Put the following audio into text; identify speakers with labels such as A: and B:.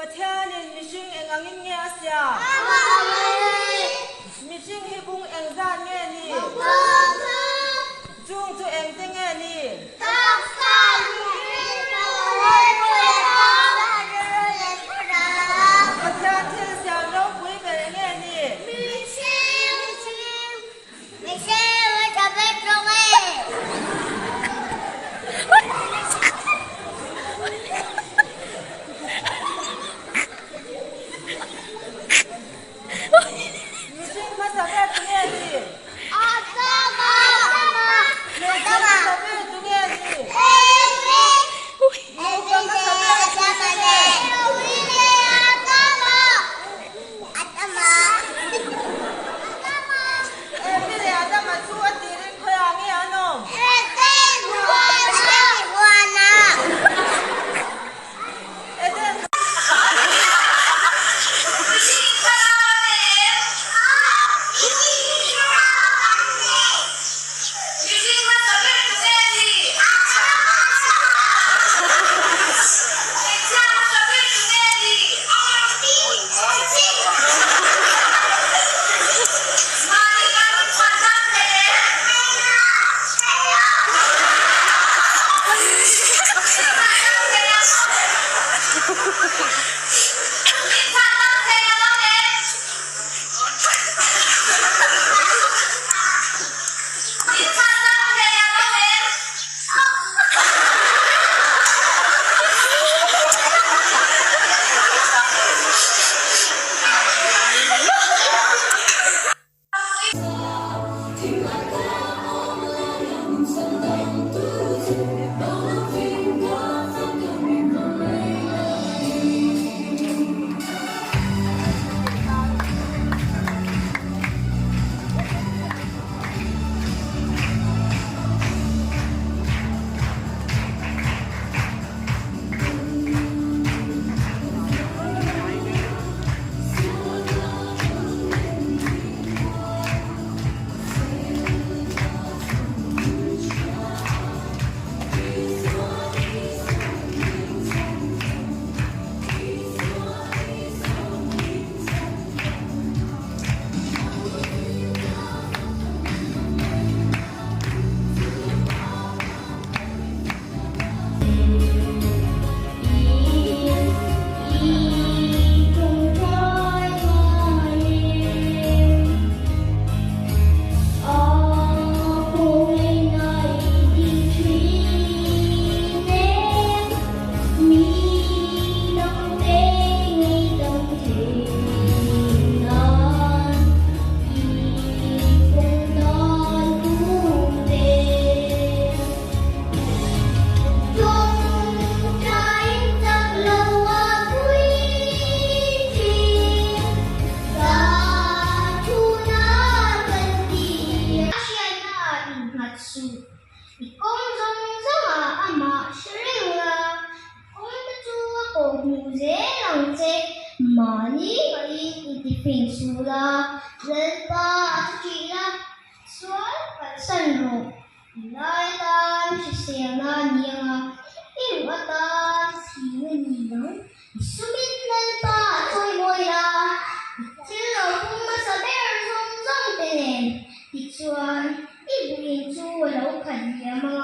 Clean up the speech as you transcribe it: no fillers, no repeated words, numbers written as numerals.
A: Pathianin mihring eng angin nge asia. Mihring hi bung eng zan nge ni. Chung chu eng te nge ni. Pathian thil siam lo pui ber nge ni. Mihring pasabet nge ni.
B: Money đi phình xù la, dân ta chỉ là xoay và sân rộng, lại ta chỉ xem là nhiều à, in quá ta chỉ là nhiều, số biết nên ta thôi ngồi là, chỉ là không mà sao bé rong rong thế này, thì chuan, ít buồn chú lâu khẩn gì mà